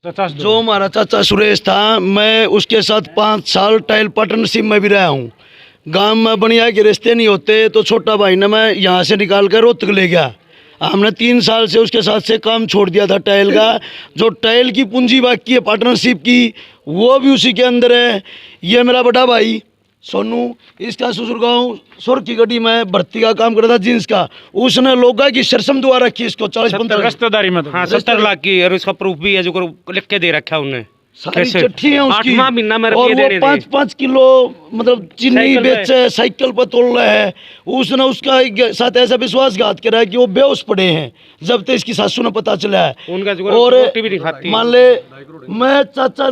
जो हमारा चाचा सुरेश था, मैं उसके साथ 5 साल टाइल पार्टनरशिप में भी रहा हूँ। गांव में बढ़िया के रिश्ते नहीं होते तो छोटा भाई ने मैं यहाँ से निकाल कर रोहतक ले गया। हमने 3 साल से उसके साथ से काम छोड़ दिया था टाइल का। जो टाइल की पूंजी बाकी है पार्टनरशिप की, वो भी उसी के अंदर है। ये मेरा बड़ा भाई सोनू, इसका ससुर गाँव सुर की गड्डी में भर्ती का काम करता था जींस का। उसने लोगा की सरसम दुआ रखी इसको 40-50 रिश्तेदारी में। हाँ 70 लाख की, और उसका प्रूफ भी है जो लिख के दे रखा है उन्हें। सारी चिट्ठी है उसकी। 8वां महीना में और वो 5-5 किलो मतलब चीनी बेचे, साइकिल पर तोल रहा है। उसने उसका साथ ऐसा विश्वासघात करा है कि वो बेहोश पड़े हैं जब तक इसकी सासू ने पता चला है। और मान ले मैं चाचा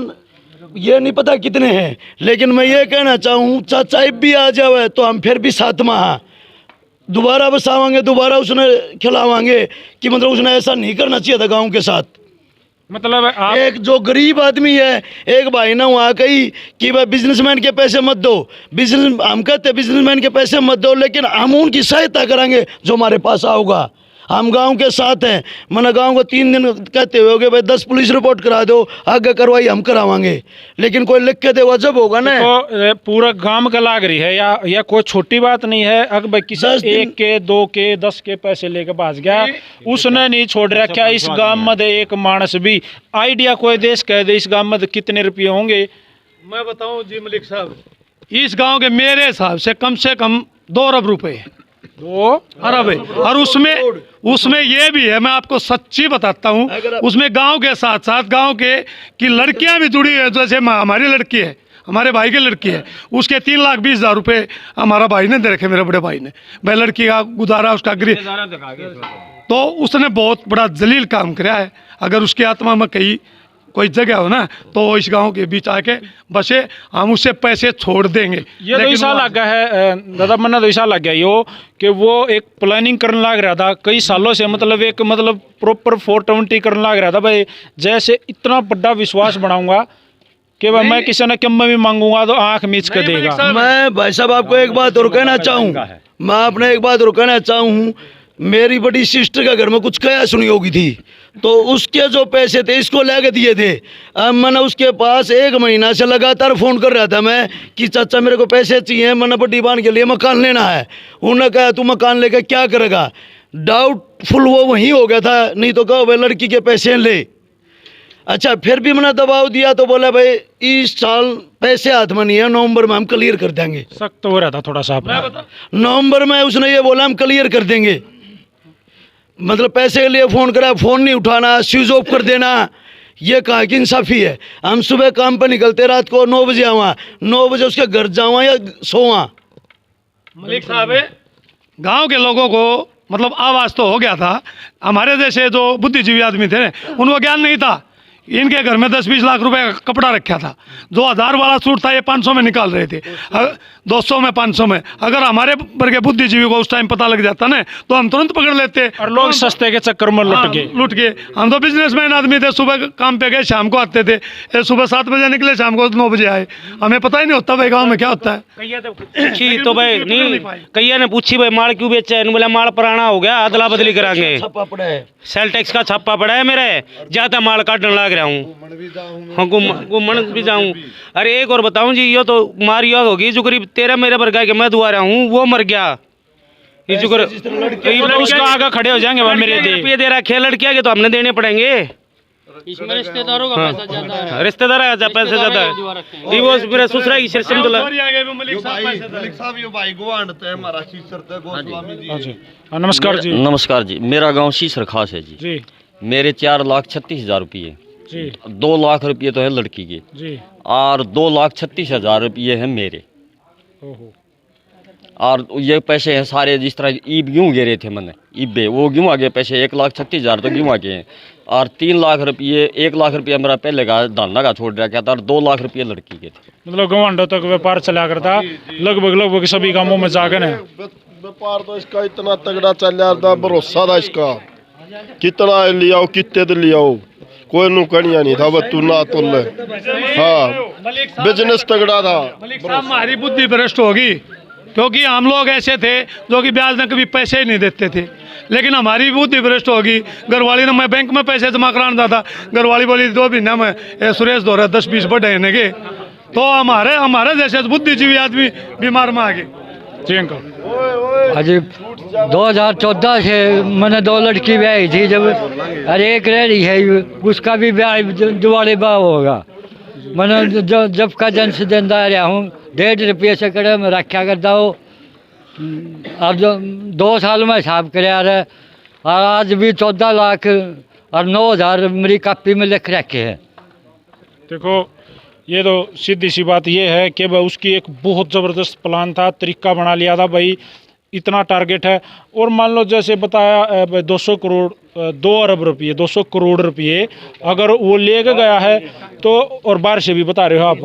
ये नहीं पता कितने हैं, लेकिन मैं ये कहना चाहूँ चाचा अब भी आ जावे तो हम फिर भी साथ में हैं। दोबारा बसावांगे, दोबारा उसने खिलावांगे कि मतलब उसने ऐसा नहीं करना चाहिए था गाँव के साथ। मतलब आप एक जो गरीब आदमी है, एक भाई ने वहाँ कही कि भाई बिजनेसमैन के पैसे मत दो, हम कहते बिजनेसमैन के पैसे मत दो, लेकिन हम उनकी सहायता करेंगे जो हमारे पास आओगा। हम गांव के साथ हैं। मैंने गांव को 3 दिन कहते हुए भाई 10 पुलिस रिपोर्ट करा दो, आगे कार्रवाई हम करावांगे, लेकिन कोई लिख के देगा जब होगा ना। तो पूरा गांव का लाग रही है या कोई छोटी बात नहीं है। अगर भाई किसी 1 के 2 के 10 के पैसे लेकर भाग गया, उसने नहीं छोड़ रखा इस गांव में एक मानस भी। आइडिया कोई देश कह दे इस गांव में कितने रुपये होंगे। मैं बताऊं जी मलिक साहब, इस गांव के मेरे हिसाब से कम 2 अरब रुपए, 2 अरब है। और उसमें ये भी है, मैं आपको सच्ची बताता हूँ, उसमें गांव के साथ साथ गांव के की लड़कियां भी जुड़ी है। जैसे हमारी लड़की है, हमारे भाई की लड़की है, उसके 3,20,000 रुपये हमारा भाई ने दे रखे, मेरे बड़े भाई ने। भाई लड़की का गुजारा उसका गृह, तो उसने बहुत बड़ा जलील काम किया है। अगर उसकी आत्मा में कहीं कोई जगह हो ना तो इस गांव के बीच आके बसे, हम उससे पैसे छोड़ देंगे। ये तो ऐसा लग गया है दादा, मन्ना तो ऐसा लग गया यो कि वो एक प्लानिंग करने लग रहा था कई सालों से, मतलब एक प्रॉपर 420 करने लग रहा था। भाई जैसे इतना बड़ा विश्वास बनाऊंगा कि भाई मैं किसी ने कम में भी मांगूंगा तो आंख मीच के देगा। मैं भाई साहब आपको एक बात और कहना चाहूँ, मैं अपने एक बात और कहना चाहूँ। मेरी बड़ी सिस्टर का घर में कुछ कया सुनी होगी थी, तो उसके जो पैसे थे इसको लेके दिए थे। अब मैंने उसके पास 1 महीना से लगातार फ़ोन कर रहा था मैं कि चाचा मेरे को पैसे चाहिए, मैंने बड्डी बांध के लिए मकान लेना है। उन्होंने कहा तू मकान लेकर क्या करेगा। डाउटफुल वो वहीं हो गया था, नहीं तो कहो भाई लड़की के पैसे ले। अच्छा फिर भी मैंने दबाव दिया तो बोला भाई इस साल पैसे हाथ में नहीं है, नवंबर में हम क्लियर कर देंगे। सख्त हो रहा था थोड़ा सा नवंबर में उसने ये बोला हम क्लियर कर देंगे। मतलब पैसे के लिए फ़ोन करा, फ़ोन नहीं उठाना, स्विच ऑफ कर देना। ये कहाँ की इंसाफ़ी है। हम सुबह काम पर निकलते, रात को 9 बजे आवा, 9 बजे उसके घर जावा या सोवा। मलिक साहब, गांव के लोगों को मतलब आवाज़ तो हो गया था। हमारे जैसे जो बुद्धिजीवी आदमी थे उनको ज्ञान नहीं था। इनके घर में 10-20 लाख रुपए का कपड़ा रखा था। जो 1000 वाला सूट था ये 500 में निकाल रहे थे, 200 में, 500 में। अगर हमारे वर्ग के बुद्धिजीवी को उस टाइम पता लग जाता ना तो हम तुरंत पकड़ लेते। और लोग सस्ते के चक्कर में लुट गए। हम तो बिजनेसमैन आदमी थे, सुबह काम पे गए शाम को आते थे। सुबह 7 बजे निकले, शाम को 9 बजे आए। हमें पता ही नहीं होता भाई गाँव में क्या होता है। तो भाई नहीं, कईया ने पूछी भाई माल क्यों बेचा है, बोला माल पुराना हो गया, अदला बदली करांगे। सेल टैक्स का छापा पड़ा है मेरे, ज्यादा माल काटने लग रहा हूँ। हाँ घूमन भी जाऊँ। अरे एक और बताऊँ जी, ये तो मारी होगी जो करीब 13 मेरे वर्गा के मैं दुआ रहा हूँ, वो मर गया। ये जो उसका आगे खड़े हो जाएंगे मेरे रुपये दे रहा खेल लड़कियाँ के तो हमने देने पड़ेंगे। इसमें रिश्तेदारों का पैसा ज्यादा है, रिश्तेदार का पैसा ज्यादा है। वो मेरा ससुरा की सिर नमस्कार जी। नमस्कार जी, मेरा गांव शीसर खास है जी। मेरे 4,36,000 रुपये, 2 लाख रुपये तो है लड़की के जी, और 2,36,000 रुपये हैं मेरे। और ये पैसे हैं सारे जिस तरह ईब यूँ गिरे थे मैंने ईबे, वो क्यों आगे पैसे 1,36,000 तो क्यों आगे हैं। और 3 लाख रुपये, 1 लाख रुपया मेरा पहले का दाना का छोड़ रखा था, और 2 लाख रुपये लड़की के थे। मतलब गवांडों तक व्यापार चला करता लगभग सभी कामों में जागन है। व्यापार तो इसका इतना तगड़ा चल रहा था, भरोसा था इसका, कितना लियाओ कितने लियाओ, कोई नुकड़िया नहीं था। बस तू ना तो ले। हाँ बिजनेस तगड़ा था। हमारी बुद्धि भ्रष्ट होगी, क्योंकि हम लोग ऐसे थे जो कि ब्याज में कभी पैसे ही नहीं देते थे। लेकिन हमारी बुद्धि भ्रष्ट होगी। घरवाली ने, मैं बैंक में पैसे जमा कराना था, घरवाली बोली 2 महीना में सुरेश दो 10-20 बढ़े के, तो हमारे जैसे बुद्धिजीवी आदमी बीमार में आ गए। जी अंकल। अजी 2014 से मैंने 2 लड़की ब्याही थी जब, अरे एक रह रही है उसका भी ब्याह दिवाली ब्याह होगा। मैंने जब का जन्मदिन दा रहा हूँ 1.5 रुपये से करे मैं रखा करता हूँ। अब जो 2 साल में हिसाब कराया रहे और आज भी 14 लाख और 9,000 मेरी कापी में लिख रखे हैं। देखो ये तो सीधी सी बात ये है कि भाई उसकी एक बहुत ज़बरदस्त प्लान था, तरीका बना लिया था भाई, इतना टारगेट है। और मान लो जैसे बताया 200 करोड़ 2 अरब रुपये 200 करोड़ रुपये अगर वो ले गया है तो, और बाहर से भी बता रहे हो आप,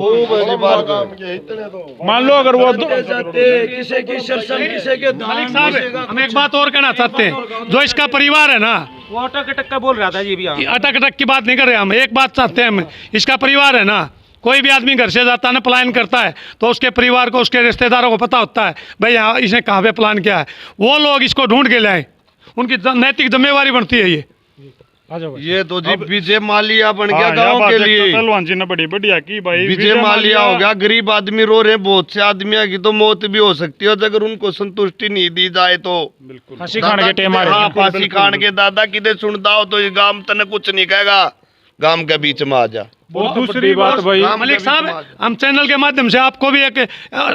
मान लो अगर वो किसी की शर्षम, किसी के मालिक साहब हम एक बात और कहना चाहते हैं, जो इसका परिवार है ना, वो अटक अटक का बोल रहा था जी भी। अटक अटक की बात नहीं कर रहे हम, एक बात चाहते हैं हम, इसका परिवार है ना, कोई भी आदमी घर से जाता है ना, पलायन करता है तो उसके परिवार को, उसके रिश्तेदारों को पता होता है भाई यहाँ इसने कहाँ पे प्लान किया है, वो लोग इसको ढूंढ के लाए, उनकी नैतिक जिम्मेवारी बनती है ये तो जी विजय माल्या बन गया गांव के लिए। पहलवान जी ने बड़ी बढ़िया की भाई, विजय माल्या हो गया। गरीब आदमी रो रहे, बहुत से आदमियों की तो मौत भी हो सकती है अगर उनको संतुष्टि नहीं दी जाए तो। बिल्कुल फांसी खाने के टाइम आ रहे हैं। फांसी खान के दादा किधर सुनता हो तो ये गांव तने कुछ नहीं कहेगा, गांव के बीच में आ जा। और दूसरी बात भाई मलिक साहब, हम चैनल के माध्यम से आपको भी एक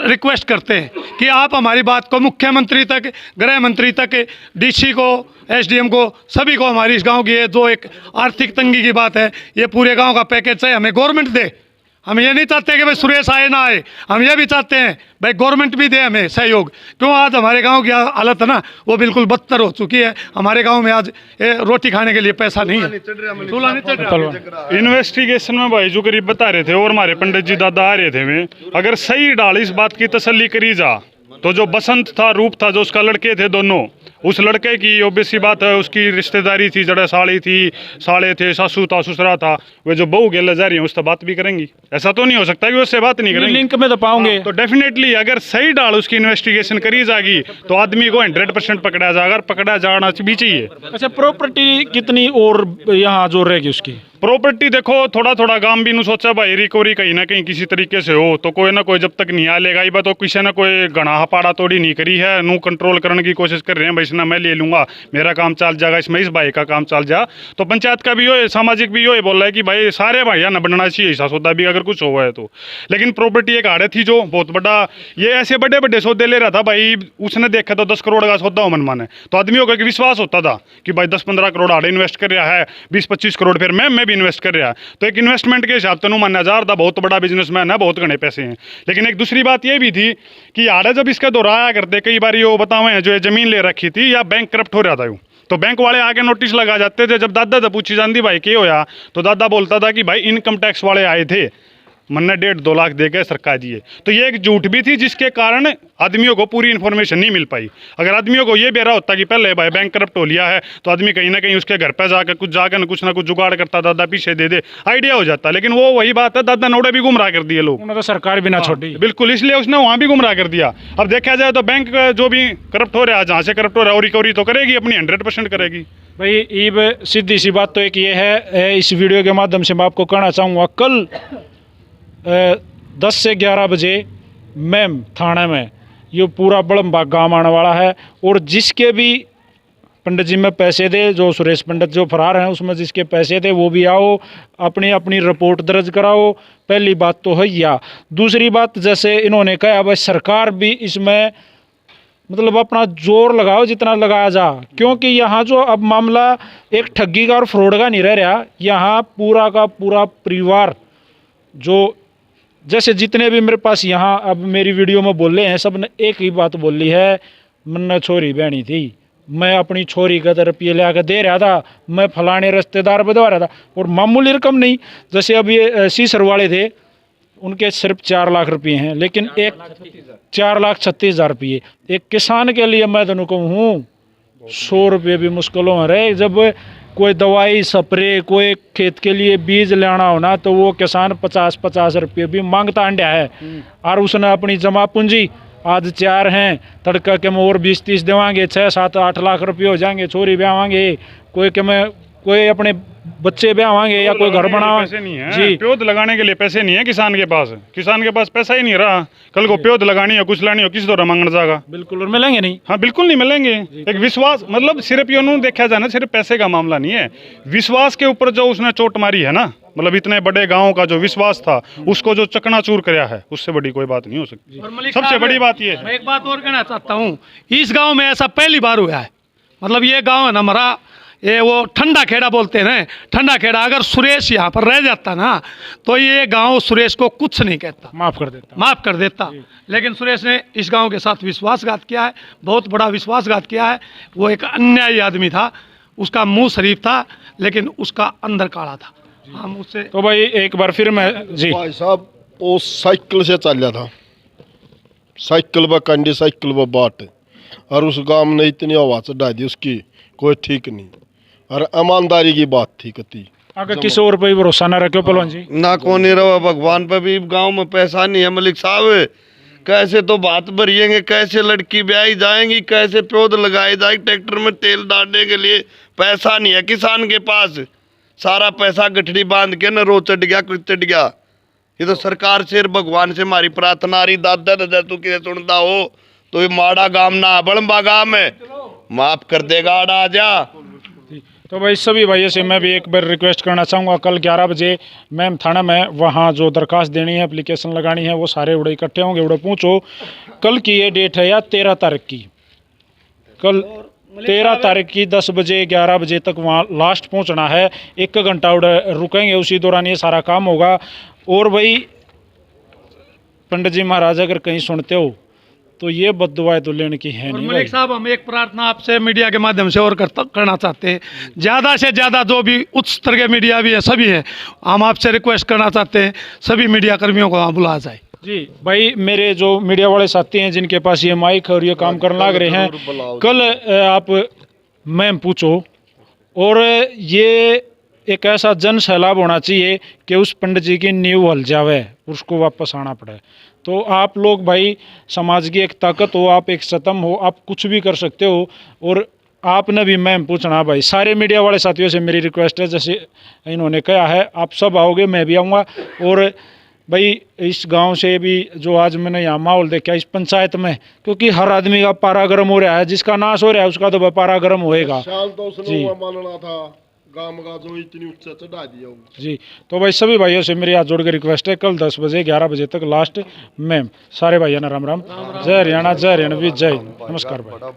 रिक्वेस्ट करते हैं कि आप हमारी बात को मुख्यमंत्री तक, गृह मंत्री तक, डीसी को, एसडीएम को, सभी को हमारी इस गांव की ये जो एक आर्थिक तंगी की बात है, ये पूरे गांव का पैकेज चाहिए, हमें गवर्नमेंट दे। हम ये नहीं चाहते कि भाई सुरेश आए ना आए, हम ये भी चाहते हैं भाई गवर्नमेंट भी दे हमें सहयोग। क्यों आज हमारे गांव की हालत है ना वो बिल्कुल बदतर हो चुकी है। हमारे गांव में आज रोटी खाने के लिए पैसा नहीं है, चूल्हा नहीं चढ़ रहा। इन्वेस्टिगेशन में भाई जो करीब बता रहे थे और हमारे पंडित जी दादा आ रहे थे में, अगर सही डाल इस बात की तसल्ली करी जा तो जो बसंत था, रूप था, जो उसका लड़के थे दोनों, उस लड़के की ओबीसी बात है, उसकी रिश्तेदारी थी, जड़ा साड़ी थी, साले थे, सासू था, ससुरा था, वे जो बहू गेले जा रही है उससे बात भी करेंगी। ऐसा तो नहीं हो सकता कि उससे बात नहीं करेंगी। लिंक में तो पाओगे तो डेफिनेटली अगर सही डाल उसकी इन्वेस्टिगेशन करी जाएगी तो आदमी को 100% पकड़ा जाएगा, पकड़ा जाना भी चाहिए। अच्छा, प्रॉपर्टी कितनी और यहाँ जो रहेगी उसकी? प्रॉपर्टी देखो थोड़ा थोड़ा गांव भी नु सोचा भाई रिकवरी कहीं ना कहीं किसी तरीके से हो तो कोई ना कोई जब तक नहीं आ लेगा, ये तो किसी ना कोई गणा पाड़ा तोड़ी नहीं करी है, नू कंट्रोल करने की कोशिश कर रहे हैं भाई इसना मैं ले लूंगा, मेरा काम चल जाएगा, इसमें इस भाई का काम चल जा। तो पंचायत का भी हो, सामाजिक भी हो, ये बोल रहा है कि भाई सारे भाइया न बनना चाहिए ऐसा सौदा भी अगर कुछ हुआ है तो। लेकिन प्रॉपर्टी एक आड़े थी जो बहुत बड़ा, ये ऐसे बड़े बड़े सौदे ले रहा था भाई, उसने देखा तो 10 करोड़ का सौदा हो मन माने, तो आदमियों को एक विश्वास होता था कि भाई 10-15 करोड़ आड़े इन्वेस्ट कर रहा है, 20-25 करोड़ फिर मैं भी इन्वेस्ट कर रहा है, तो एक इन्वेस्टमेंट के हिसाब से माना जा रहा था बहुत बड़ा बिजनेसमैन है, बहुत घने पैसे हैं। लेकिन एक दूसरी बात ये भी थी कि आड़े जब इसका दोहराया करते कई बार ये बतावे जो ये जमीन ले रखी थी या बैंक करप्ट हो रहा था यूँ, तो बैंक वाले आके नोटिस लगा जाते थे। जब दादा से पूछी जाती भाई क्या होया, तो दादा बोलता था कि भाई इनकम टैक्स वाले आए थे, मन्ने 1.5-2 लाख दे गए सरकार जी। तो ये एक झूठ भी थी जिसके कारण आदमियों को पूरी इन्फॉर्मेशन नहीं मिल पाई। अगर आदमियों को ये बेरा होता कि पहले भाई बैंक करप्ट हो लिया है तो आदमी कहीं ना कहीं उसके घर पर जाकर कुछ ना कुछ जुगाड़ करता, दादा पीछे दे दे, आइडिया हो जाता। लेकिन वो वही बात है, दादा नोड़े भी गुमराह कर दिए लोग, उन्होंने तो सरकार भी ना छोड़ी। बिल्कुल, इसलिए उसने वहाँ भी गुमराह कर दिया। अब देखा जाए तो बैंक जो भी करप्ट हो रहा है, जहाँ से करप्ट हो रहा है और रिकवरी तो करेगी अपनी, 100% करेगी। भाई ईब सीधी सी बात तो एक ये है, इस वीडियो के माध्यम से मैं आपको कहना चाहूँगा, कल 10 से 11 बजे मैम थाने में ये पूरा बड़म्बा गाँव आने वाला है, और जिसके भी पंडित जी में पैसे दे, जो सुरेश पंडित जो फरार हैं उसमें जिसके पैसे थे वो भी आओ, अपनी अपनी रिपोर्ट दर्ज कराओ। पहली बात तो है या दूसरी बात, जैसे इन्होंने कहा भाई सरकार भी इसमें मतलब अपना जोर लगाओ जितना लगाया जा, क्योंकि यहाँ जो अब मामला एक ठगी का और फ्रॉड का नहीं रह रहा, यहाँ पूरा का पूरा परिवार जो जैसे जितने भी मेरे पास यहाँ अब मेरी वीडियो में बोले हैं, सब ने एक ही बात बोली है, मन्ना छोरी बहनी थी, मैं अपनी छोरी का रुपये ले आकर दे रहा था, मैं फलाने रिश्तेदार बदवा रहा था, और मामूली रकम नहीं। जैसे अब ये सीसर वाले थे, उनके सिर्फ 4 लाख रुपये हैं, लेकिन एक 4,36,000 रुपये एक किसान के लिए मैं तो कहूँ 100 रुपये भी मुश्किलों में रहे। जब कोई दवाई स्प्रे, कोई खेत के लिए बीज लेना होना तो वो किसान 50-50 रुपये भी मांगता अंडा है, और उसने अपनी जमा पूंजी आज 4 हैं, तड़का के में और 20-30 देवांगे, 6-7-8 लाख रुपये हो जाएंगे। छोरी ब्यावांगे, कोई अपने बच्चे ब्यावांगे या कोई घर पैसे बनावांगे नहीं है जी। प्योद लगाने के लिए पैसे नहीं है किसान के पास पैसा ही नहीं रहा। कल को प्योद लगानी हो, कुछ लानी हो, किस तरह मांगने जाएगा? बिल्कुल, और मिलेंगे नहीं। हाँ बिल्कुल नहीं मिलेंगे। एक विश्वास, मतलब सिर्फ ये उन्होंने देखा जाए ना, सिर्फ पैसे का मामला नहीं है, विश्वास के ऊपर जो उसने चोट मारी है ना, मतलब इतने बड़े गांव का जो विश्वास था उसको जो चकनाचूर कराया है, उससे बड़ी कोई बात नहीं हो सकती। और मलिक सबसे साहब, बड़ी बात ये है। मैं एक बात और कहना चाहता हूँ, इस गांव में ऐसा पहली बार हुआ है। मतलब ये गांव है ना हमारा, ये वो ठंडा खेड़ा बोलते हैं ना, ठंडा खेड़ा। अगर सुरेश यहाँ पर रह जाता ना तो ये गांव सुरेश को कुछ नहीं कहता, माफ कर देता। लेकिन सुरेश ने इस गांव के साथ विश्वासघात किया है, बहुत बड़ा विश्वासघात किया है। वो एक अन्यायी आदमी था, उसका मुंह शरीफ था लेकिन उसका अंदर काला था। हम उससे तो भाई एक बार फिर मैं जी, भाई साहब वो साइकिल से चल था, साइकिल व कंडी साइकिल व बाट, और उस गांव ने इतनी आवाज़ चढ़ा दी उसकी कोई ठीक नहीं, और ईमानदारी की बात थी कती। अगर किसी और पे भी भरोसा ना रखो पहलवान जी, ना कौन नहीं रहा भगवान पे भी। गांव में पैसा नहीं है मलिक साहब, कैसे तो बात भरिएंगे, कैसे लड़की ब्याही जाएंगी, कैसे पौध लगाए जाए, ट्रैक्टर में तेल डालने के लिए पैसा नहीं है किसान के पास। सारा पैसा गठड़ी बांध के न रो चढ़ गया, कुछ चढ़ गया। ये तो सरकार से, भगवान से हमारी प्रार्थना रही, दादा दादा तू किसे सुनता हो तो ये माड़ा गाम ना बड़म्बा गाम है, माफ कर देगा आड़ा जा। तो भाई सभी भाइयों से मैं भी एक बार रिक्वेस्ट करना चाहूँगा, कल 11 बजे मैम थाना में वहाँ जो दरखास्त देनी है, एप्लीकेशन लगानी है, वो सारे उड़े इकट्ठे होंगे, उड़े पूछो। कल की ये डेट है या 13 तारीख की, कल 13 तारीख की 10 बजे 11 बजे तक वहाँ लास्ट पहुँचना है। 1 घंटा उड़े रुकेंगे, उसी दौरान ये सारा काम होगा। और भाई पंडित जी महाराज अगर कहीं सुनते हो तो ये बद्दुआएं तो लेने की है और नहीं मलिक भाई। साहब, हम एक प्रार्थना आपसे मीडिया के माध्यम से और करना चाहते हैं। ज़्यादा से ज़्यादा जो भी उच्च स्तर के मीडिया भी है, सभी है, हम आपसे रिक्वेस्ट करना चाहते हैं सभी मीडिया कर्मियों को वहाँ बुलाया जाए। जी भाई, मेरे जो मीडिया वाले साथी हैं जिनके पास ये माइक और ये काम करने लग रहे हैं, कल आप मैम पूछो। और ये एक ऐसा जन सैलाब होना चाहिए कि उस पंडित जी की नींव हल जावे, उसको वापस आना पड़े। तो आप लोग भाई समाज की एक ताकत हो, आप एक सतम हो, आप कुछ भी कर सकते हो। और आपने भी मैम पूछना भाई, सारे मीडिया वाले साथियों से मेरी रिक्वेस्ट है, जैसे इन्होंने कहा है आप सब आओगे, मैं भी आऊँगा। और भाई इस गांव से भी जो आज मैंने यहाँ माहौल देखा इस पंचायत में, क्योंकि हर आदमी का पारा गर्म हो रहा है, जिसका नाश हो रहा है उसका तो पारा गर्म होएगा तो उसने जी। वो मानना था गांव का जो इतनी ऊंचा चढ़ा दिया वो। जी। तो भाई सभी भाइयों से मेरी हाथ जोड़ के रिक्वेस्ट है, कल 10 बजे 11 बजे तक लास्ट मैम। सारे भाइयों ने राम राम, जय हरियाणा, जय हरियाणवी, जय हिंद। नमस्कार भाई।